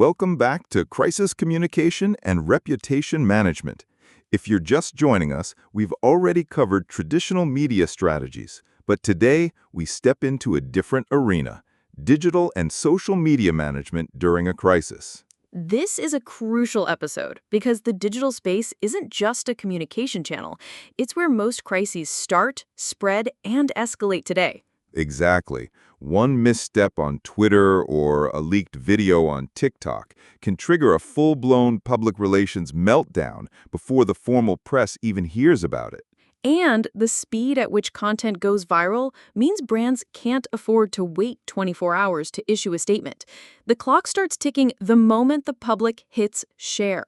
Welcome back to Crisis Communication and Reputation Management. If you're just joining us, we've already covered traditional media strategies, but today we step into a different arena: digital and social media management during a crisis. This is a crucial episode because the digital space isn't just a communication channel. It's where most crises start, spread, and escalate today. Exactly. One misstep on Twitter or a leaked video on TikTok can trigger a full-blown public relations meltdown before the formal press even hears about it. And the speed at which content goes viral means brands can't afford to wait 24 hours to issue a statement. The clock starts ticking the moment the public hits share.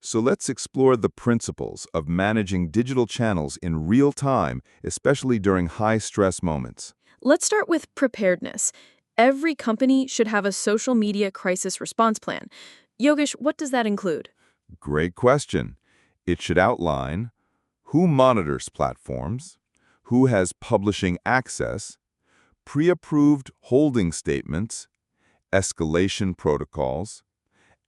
So let's explore the principles of managing digital channels in real time, especially during high-stress moments. Let's start with preparedness. Every company should have a social media crisis response plan. Yogesh, what does that include? Great question. It should outline who monitors platforms, who has publishing access, pre-approved holding statements, escalation protocols,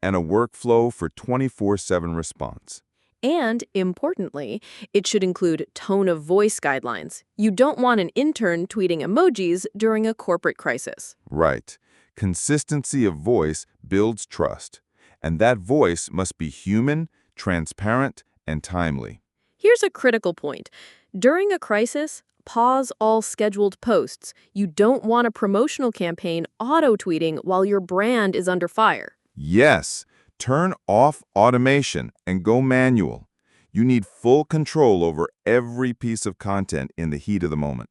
and a workflow for 24/7 response. And, importantly, it should include tone of voice guidelines. You don't want an intern tweeting emojis during a corporate crisis. Right. Consistency of voice builds trust, and that voice must be human, transparent, and timely. Here's a critical point. During a crisis, pause all scheduled posts. You don't want a promotional campaign auto-tweeting while your brand is under fire. Yes, turn off automation and go manual. You need full control over every piece of content in the heat of the moment.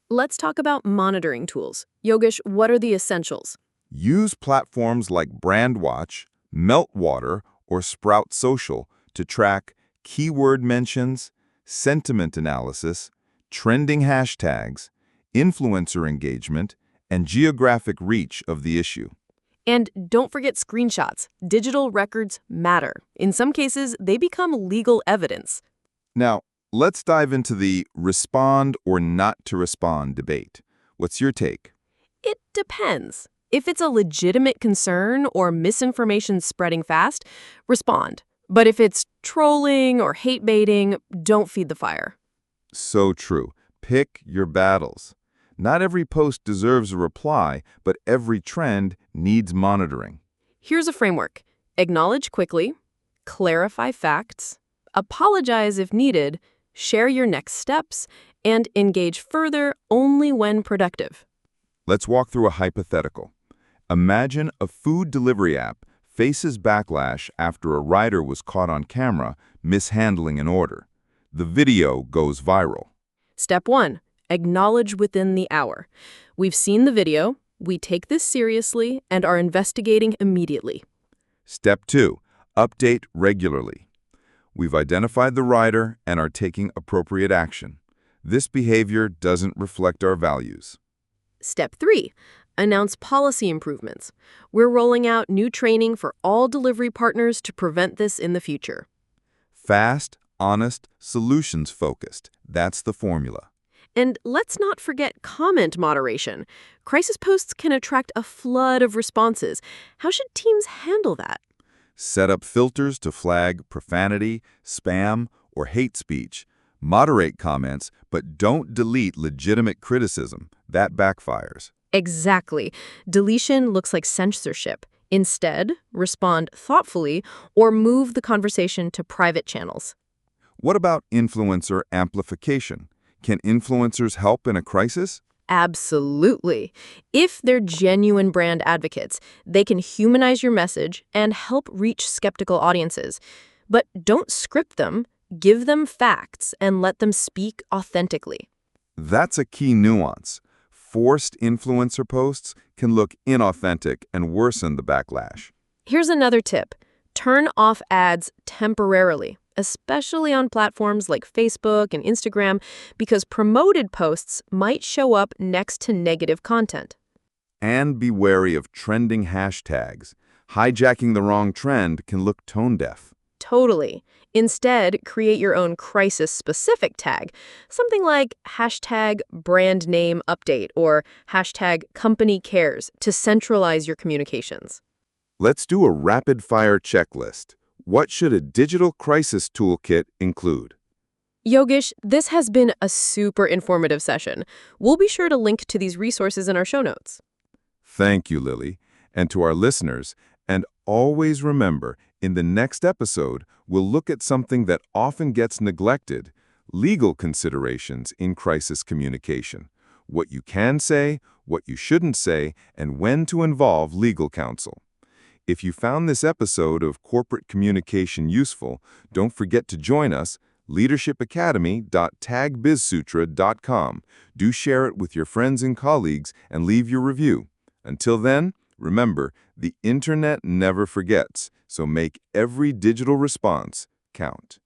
Let's talk about monitoring tools. Yogesh, what are the essentials? Use platforms like Brandwatch, Meltwater, or Sprout Social to track keyword mentions, sentiment analysis, trending hashtags, influencer engagement, and geographic reach of the issue. And don't forget screenshots. Digital records matter. In some cases, they become legal evidence. Now, let's dive into the respond or not to respond debate. What's your take? It depends. If it's a legitimate concern or misinformation spreading fast, respond. But if it's trolling or hate baiting, don't feed the fire. So true. Pick your battles. Not every post deserves a reply, but every trend needs monitoring. Here's a framework. Acknowledge quickly, clarify facts, apologize if needed, share your next steps, and engage further only when productive. Let's walk through a hypothetical. Imagine a food delivery app faces backlash after a rider was caught on camera mishandling an order. The video goes viral. Step 1. Acknowledge within the hour. We've seen the video, we take this seriously, and are investigating immediately. Step 2. Update regularly. We've identified the rider and are taking appropriate action. This behavior doesn't reflect our values. Step 3. Announce policy improvements. We're rolling out new training for all delivery partners to prevent this in the future. Fast, honest, solutions-focused. That's the formula. And let's not forget comment moderation. Crisis posts can attract a flood of responses. How should teams handle that? Set up filters to flag profanity, spam, or hate speech. Moderate comments, but don't delete legitimate criticism. That backfires. Exactly. Deletion looks like censorship. Instead, respond thoughtfully or move the conversation to private channels. What about influencer amplification? Can influencers help in a crisis? Absolutely. If they're genuine brand advocates, they can humanize your message and help reach skeptical audiences. But don't script them, give them facts, and let them speak authentically. That's a key nuance. Forced influencer posts can look inauthentic and worsen the backlash. Here's another tip. Turn off ads temporarily, especially on platforms like Facebook and Instagram, because promoted posts might show up next to negative content. And be wary of trending hashtags. Hijacking the wrong trend can look tone-deaf. Totally. Instead, create your own crisis-specific tag, something like hashtag brand name update or hashtag company cares to centralize your communications. Let's do a rapid-fire checklist. What should a digital crisis toolkit include? Yogesh, this has been a super informative session. We'll be sure to link to these resources in our show notes. Thank you, Lily. And to our listeners, and always remember, in the next episode, we'll look at something that often gets neglected: legal considerations in crisis communication. What you can say, what you shouldn't say, and when to involve legal counsel. If you found this episode of Corporate Communication useful, don't forget to join us, leadershipacademy.tagbizsutra.com. Do share it with your friends and colleagues and leave your review. Until then, remember, the internet never forgets, so make every digital response count.